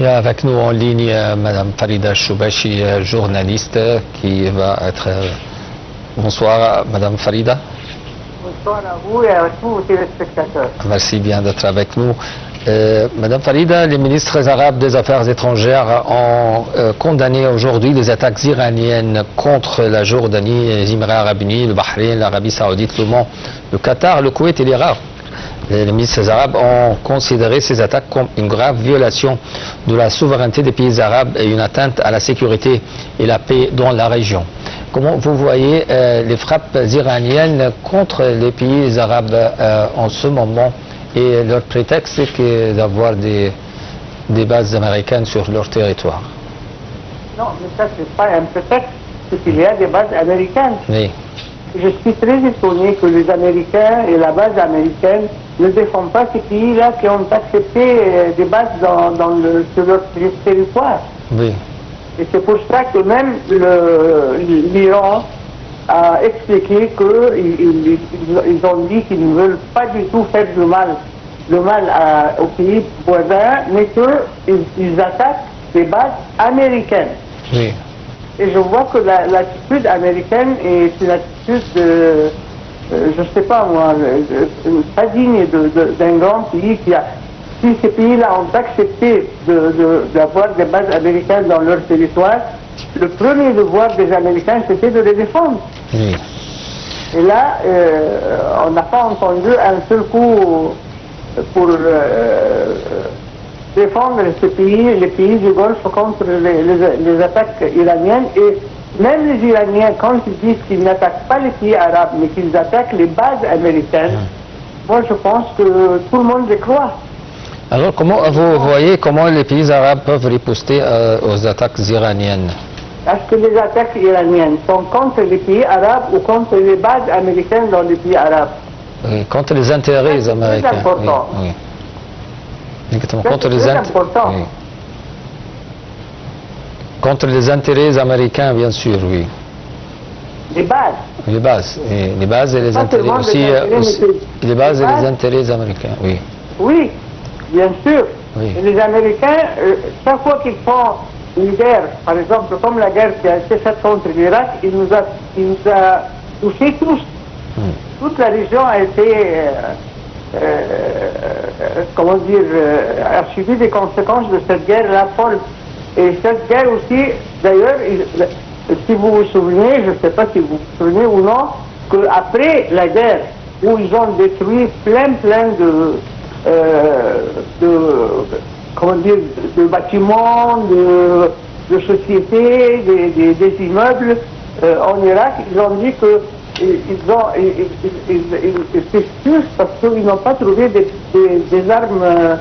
Il y a avec nous en ligne Madame Farida Choubachi, journaliste, qui va être... Bonsoir Madame Farida. Bonsoir à vous et à tous vos téléspectateurs. Merci bien d'être avec nous. Madame Farida, les ministres arabes des Affaires étrangères ont condamné aujourd'hui les attaques iraniennes contre la Jordanie, les Émirats arabes unis, le Bahreïn, l'Arabie saoudite, l'Oman, le Qatar, le Koweït et l'Irak. Les ministres arabes ont considéré ces attaques comme une grave violation de la souveraineté des pays arabes et une atteinte à la sécurité et la paix dans la région. Comment vous voyez les frappes iraniennes contre les pays arabes en ce moment et leur prétexte c'est d'avoir des bases américaines sur leur territoire? Non, mais ça c'est pas un prétexte, c'est qu'il y a des bases américaines. Oui. Je suis très étonné que les Américains et la base américaine ne défendent pas ces pays-là qui ont accepté des bases sur leur territoire. Oui. Et c'est pour ça que même l'Iran a expliqué qu'ils ont dit qu'ils ne veulent pas du tout faire du mal aux pays voisins, mais qu'ils attaquent des bases américaines. Oui. Et je vois que l'attitude américaine est une attitude, je ne sais pas moi, pas digne d'un grand pays qui a... Si ces pays-là ont accepté d'avoir des bases américaines dans leur territoire, le premier devoir des Américains, c'était de les défendre. Oui. Et là, on n'a pas entendu un seul coup pour défendre ces pays, les pays du Golfe contre les attaques iraniennes. Et même les Iraniens, quand ils disent qu'ils n'attaquent pas les pays arabes, mais qu'ils attaquent les bases américaines, moi je pense que tout le monde les croit. Alors comment vous voyez comment les pays arabes peuvent riposter aux attaques iraniennes? Est-ce que les attaques iraniennes sont contre les pays arabes ou contre les bases américaines dans les pays arabes? Oui, contre les intérêts américains. C'est important. Oui, oui. Contre les important. Oui. Contre les intérêts américains, bien sûr, oui. Les bases. Les bases, et les bases et les Pas intérêts seulement aussi, les bases et les intérêts américains, oui. Oui, bien sûr. Oui. Et les Américains, chaque fois qu'ils font une guerre, par exemple, comme la guerre qui a été faite contre l'Irak, il nous a touchés tous. Toute la région a été, comment dire, a subi des conséquences de cette guerre-là folle. Et cette guerre aussi, d'ailleurs, si vous vous souvenez, je ne sais pas si vous vous souvenez ou non, qu'après la guerre, où ils ont détruit plein comment dire, de bâtiments, de sociétés, des immeubles en Irak, ils ont dit que ils s'excusent parce qu'ils n'ont pas trouvé des armes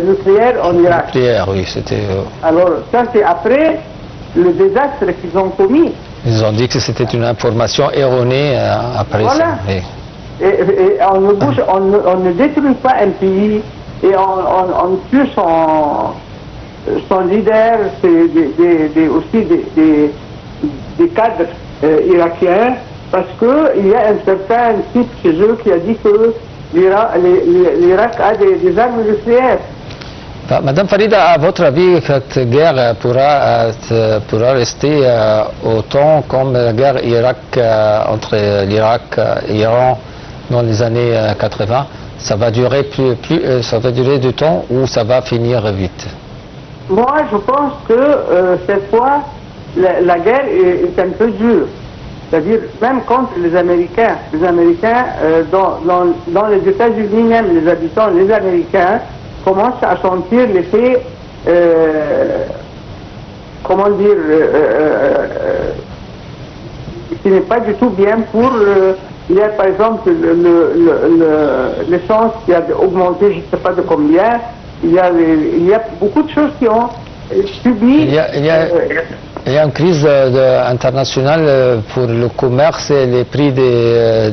nucléaires en Irak. Nucléaire, oui, c'était... Alors ça c'est après le désastre qu'ils ont commis. Ils ont dit que c'était une information erronée après voilà. ça. Oui. Et on ne bouge, on ne détruit pas un pays et on tue son leader, aussi des cadres irakiens, parce qu'il y a un certain type chez eux qui a dit que l'Irak a des armes nucléaires. Madame Farida, à votre avis, cette guerre pourra rester autant comme la guerre entre l'Irak et l'Iran dans les années 80? Ça va durer ça va durer du temps ou ça va finir vite? Moi, je pense que cette fois, la guerre est un peu dure. C'est-à-dire, même contre les Américains. Les Américains, dans les États-Unis même, les habitants, les Américains, commencent à sentir l'effet, comment dire, qui n'est pas du tout bien pour... il y a par exemple l'essence qui a augmenté, je ne sais pas de combien, il y a beaucoup de choses qui ont subi... Il y a une crise internationale pour le commerce et les prix de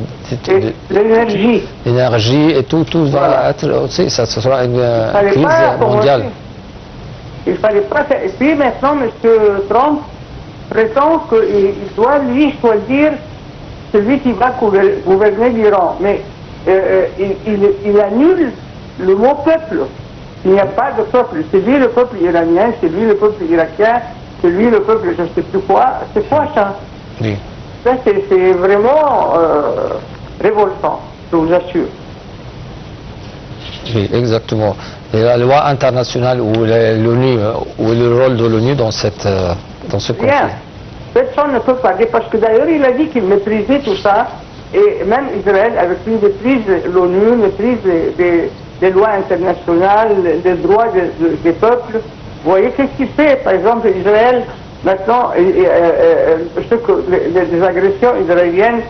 l'énergie. L'énergie et tout va être aussi, ça sera une crise mondiale. Il ne fallait pas faire. Et puis maintenant, M. Trump prétend qu'il doit lui choisir celui qui va gouverner l'Iran. Mais il annule le mot peuple. Il n'y a pas de peuple. C'est lui le peuple iranien, c'est lui le peuple irakien, c'est lui le peuple je ne sais plus quoi. C'est quoi ça? Oui. Ça, c'est vraiment révoltant, je vous assure. Oui, exactement. Et la loi internationale ou l'ONU, ou le rôle de l'ONU dans ce conflit? Rien. Personne ne peut parler, parce que d'ailleurs il a dit qu'il méprisait tout ça, et même Israël, avec lui, méprise l'ONU, méprise les lois internationales, les droits des peuples. Vous voyez, qu'est-ce qu'il fait? Par exemple, Israël, maintenant, les agressions israéliennes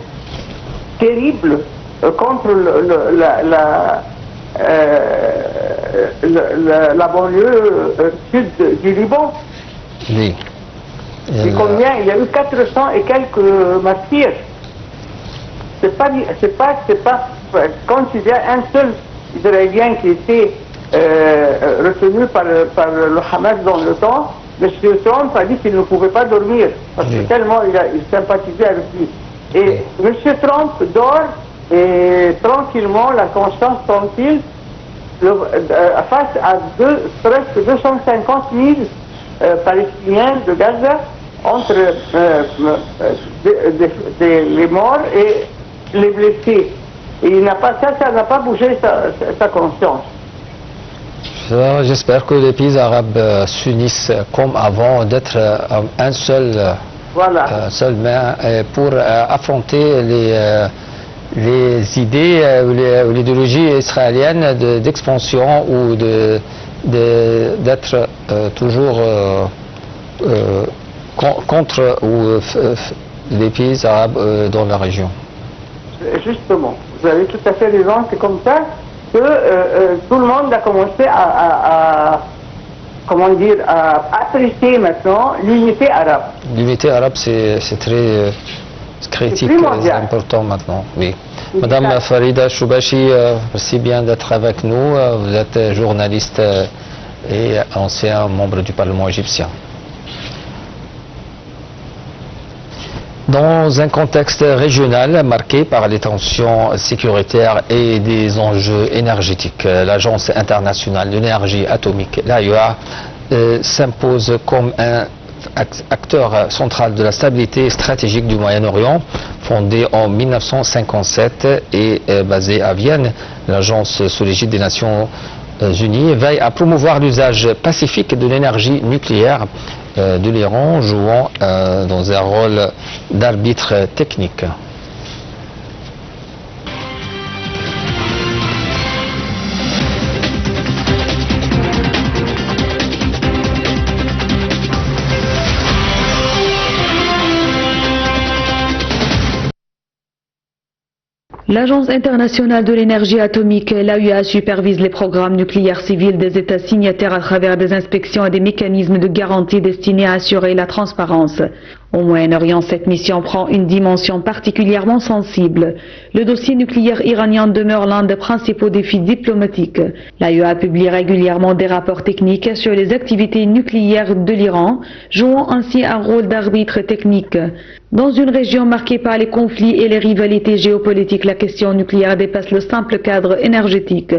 terribles contre la banlieue sud du Liban. Oui. Et combien? Il y a eu 400 et quelques martyrs. C'est pas, quand il y a un seul Israélien qui était retenu par le Hamas dans le temps, M. Trump a dit qu'il ne pouvait pas dormir, parce que tellement il sympathisait avec lui. Et M. Trump dort, et tranquillement, la conscience tranquille, face à presque 250 000 Palestiniens de Gaza, entre les morts et les blessés. Et il n'a pas, ça n'a pas bougé sa conscience. J'espère que les pays arabes s'unissent comme avant, d'être un seul, seule main pour affronter les idées ou l'idéologie israélienne d'expansion ou d'être toujours contre les pays arabes dans la région. Justement, vous avez tout à fait raison, c'est comme ça que tout le monde a commencé comment dire, à apprécier maintenant l'unité arabe. L'unité arabe, c'est très critique, c'est important maintenant, oui. Madame Farida Choubachi, merci bien d'être avec nous. Vous êtes journaliste et ancien membre du Parlement égyptien. Dans un contexte régional marqué par les tensions sécuritaires et des enjeux énergétiques, l'Agence internationale de l'énergie atomique, l'AIEA, s'impose comme un acteur central de la stabilité stratégique du Moyen-Orient. Fondée en 1957 et basée à Vienne, l'agence sous l'égide des Nations Unies veille à promouvoir l'usage pacifique de l'énergie nucléaire de l'Iran, jouant dans un rôle d'arbitre technique. L'Agence internationale de l'énergie atomique, l'AIEA, supervise les programmes nucléaires civils des États signataires à travers des inspections et des mécanismes de garantie destinés à assurer la transparence. Au Moyen-Orient, cette mission prend une dimension particulièrement sensible. Le dossier nucléaire iranien demeure l'un des principaux défis diplomatiques. L'AIEA publie régulièrement des rapports techniques sur les activités nucléaires de l'Iran, jouant ainsi un rôle d'arbitre technique. Dans une région marquée par les conflits et les rivalités géopolitiques, la question nucléaire dépasse le simple cadre énergétique.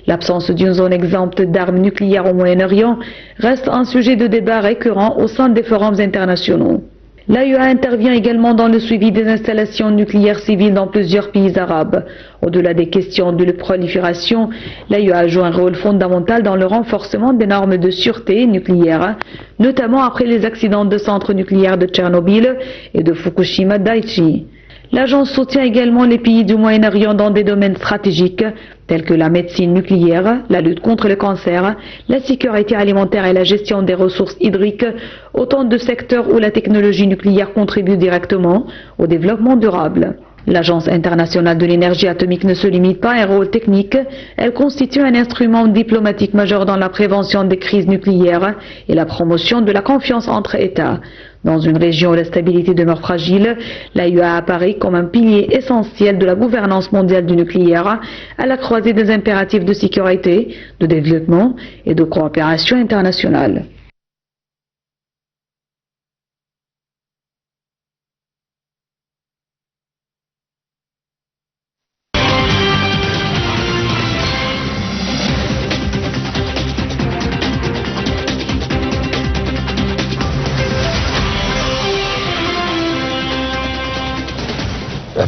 L'absence d'une zone exempte d'armes nucléaires au Moyen-Orient reste un sujet de débat récurrent au sein des forums internationaux. L'AIEA intervient également dans le suivi des installations nucléaires civiles dans plusieurs pays arabes. Au-delà des questions de prolifération, l'AIEA joue un rôle fondamental dans le renforcement des normes de sûreté nucléaire, notamment après les accidents de centres nucléaires de Tchernobyl et de Fukushima Daiichi. L'agence soutient également les pays du Moyen-Orient dans des domaines stratégiques tels que la médecine nucléaire, la lutte contre le cancer, la sécurité alimentaire et la gestion des ressources hydriques, autant de secteurs où la technologie nucléaire contribue directement au développement durable. L'Agence internationale de l'énergie atomique ne se limite pas à un rôle technique, elle constitue un instrument diplomatique majeur dans la prévention des crises nucléaires et la promotion de la confiance entre États. Dans une région où la stabilité demeure fragile, l'AIEA apparaît comme un pilier essentiel de la gouvernance mondiale du nucléaire, à la croisée des impératifs de sécurité, de développement et de coopération internationale.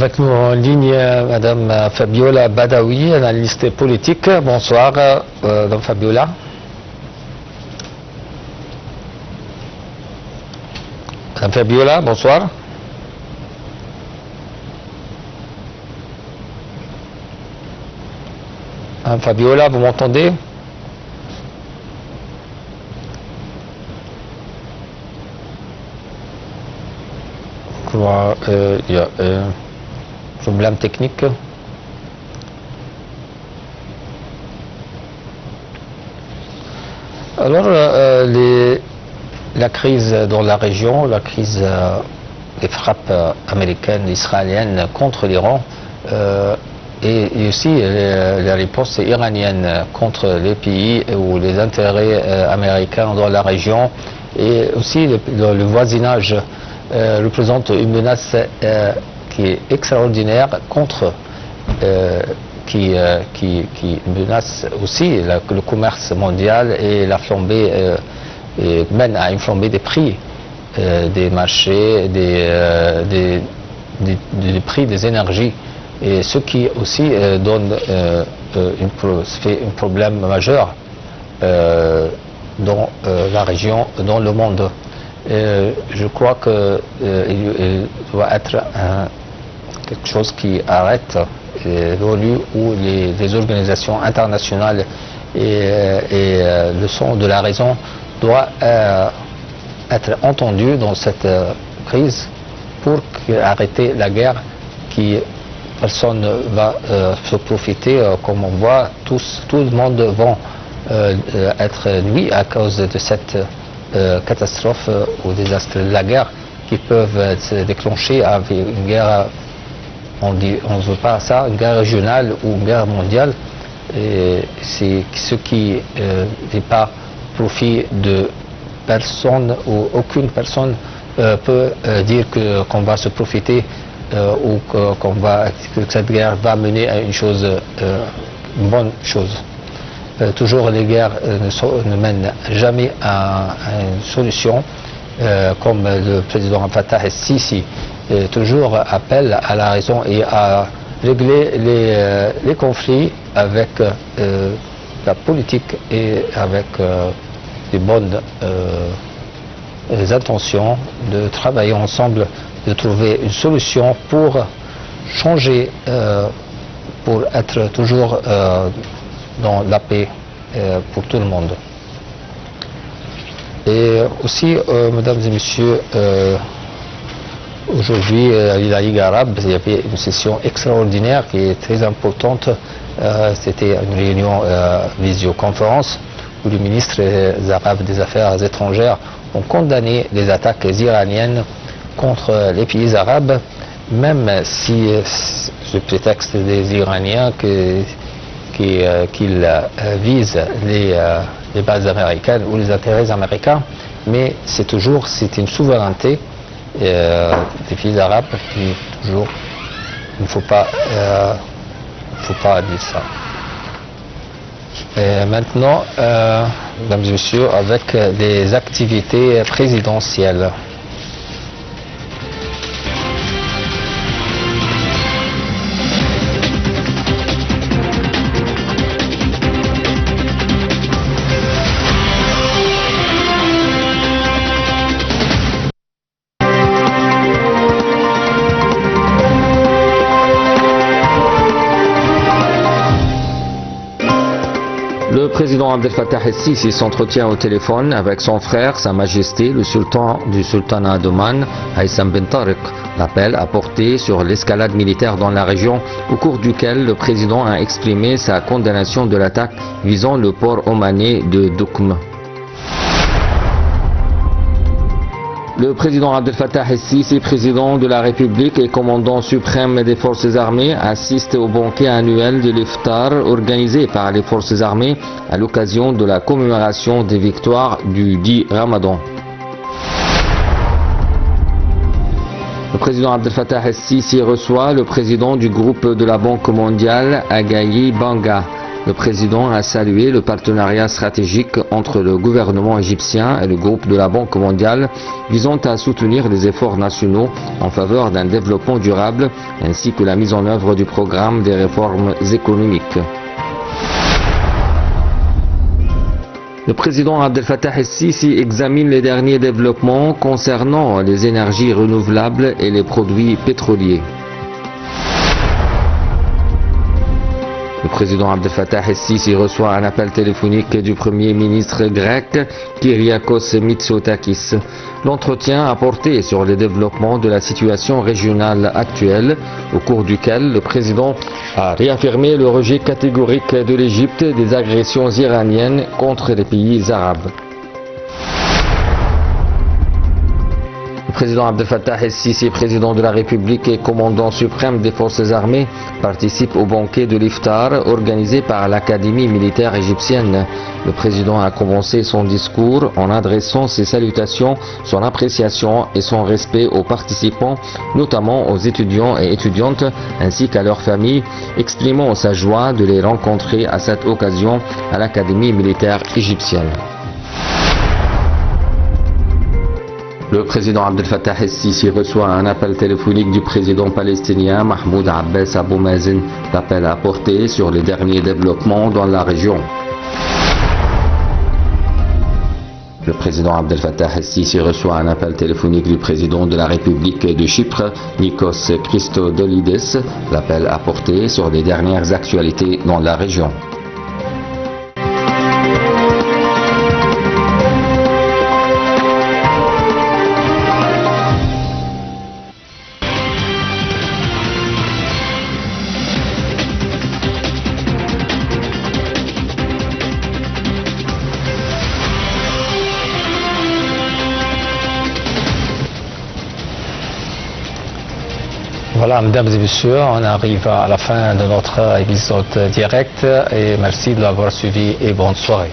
Avec nous en ligne, Madame Fabiola Badawi, analyste politique. Bonsoir, Madame Fabiola. Madame Fabiola, bonsoir. Madame Fabiola, vous m'entendez? Il y a un problème technique. Alors, la crise dans la région, la crise des frappes américaines, israéliennes contre l'Iran, et aussi les réponses iraniennes contre les pays ou les intérêts américains dans la région, et aussi le voisinage représente une menace qui est extraordinaire contre qui menace aussi le commerce mondial et la flambée et mène à une flambée des prix des marchés, des prix des énergies, et ce qui aussi donne fait un problème majeur dans la région, dans le monde. Je crois qu'il doit être quelque chose qui arrête l'ONU ou les organisations internationales, et le son de la raison doit être entendu dans cette crise pour arrêter la guerre qui personne ne va se profiter. Comme on voit, tout le monde va être nuit à cause de cette catastrophe ou désastre de la guerre qui peuvent se déclencher avec une guerre, on ne veut pas ça, une guerre régionale ou une guerre mondiale. C'est ce qui n'est pas profit de personne, ou aucune personne peut dire qu'on va se profiter ou que cette guerre va mener à une chose, une bonne chose. Toujours les guerres ne mènent jamais à une solution, comme le président Fattah el-Sisi toujours appelle à la raison et à régler les conflits avec la politique et avec des bonnes intentions de travailler ensemble, de trouver une solution pour changer, pour être toujours dans la paix pour tout le monde. Et aussi, mesdames et messieurs, aujourd'hui, la Ligue arabe, il y avait une session extraordinaire qui est très importante. C'était une réunion visioconférence où les ministres arabes des Affaires étrangères ont condamné les attaques iraniennes contre les pays arabes, même si le prétexte des Iraniens qu'ils visent les bases américaines ou les intérêts américains, mais c'est une souveraineté des pays arabes qui toujours, il ne faut pas dire ça. Et maintenant, mesdames et messieurs, avec les activités présidentielles. Le président Abdel Fattah el-Sisi s'entretient au téléphone avec son frère, Sa Majesté, le sultan du sultanat d'Oman, Haitham bin Tariq. L'appel a porté sur l'escalade militaire dans la région, au cours duquel le président a exprimé sa condamnation de l'attaque visant le port omanais de Doukm. Le président Abdel Fattah el-Sisi, président de la République et commandant suprême des forces armées, assiste au banquet annuel de l'Iftar organisé par les forces armées à l'occasion de la commémoration des victoires du 10 Ramadan. Le président Abdel Fattah el-Sisi reçoit le président du groupe de la Banque mondiale, Agayi Banga. Le président a salué le partenariat stratégique entre le gouvernement égyptien et le groupe de la Banque mondiale visant à soutenir les efforts nationaux en faveur d'un développement durable ainsi que la mise en œuvre du programme des réformes économiques. Le président Abdel Fattah el-Sisi examine les derniers développements concernant les énergies renouvelables et les produits pétroliers. Le président Abdel Fattah el-Sisi reçoit un appel téléphonique du premier ministre grec Kyriakos Mitsotakis. L'entretien a porté sur les développements de la situation régionale actuelle, au cours duquel le président a réaffirmé le rejet catégorique de l'Égypte des agressions iraniennes contre les pays arabes. Le président Abdel Fattah el-Sisi, président de la République et commandant suprême des forces armées, participe au banquet de l'Iftar organisé par l'Académie militaire égyptienne. Le président a commencé son discours en adressant ses salutations, son appréciation et son respect aux participants, notamment aux étudiants et étudiantes ainsi qu'à leurs familles, exprimant sa joie de les rencontrer à cette occasion à l'Académie militaire égyptienne. Le président Abdel Fattah el-Sisi reçoit un appel téléphonique du président palestinien Mahmoud Abbas Abou Mazen. L'appel a porté sur les derniers développements dans la région. Le président Abdel Fattah el-Sisi reçoit un appel téléphonique du président de la République de Chypre, Nikos Christodoulides. L'appel a porté sur les dernières actualités dans la région. Voilà, mesdames et messieurs, on arrive à la fin de notre épisode direct et merci de l'avoir suivi et bonne soirée.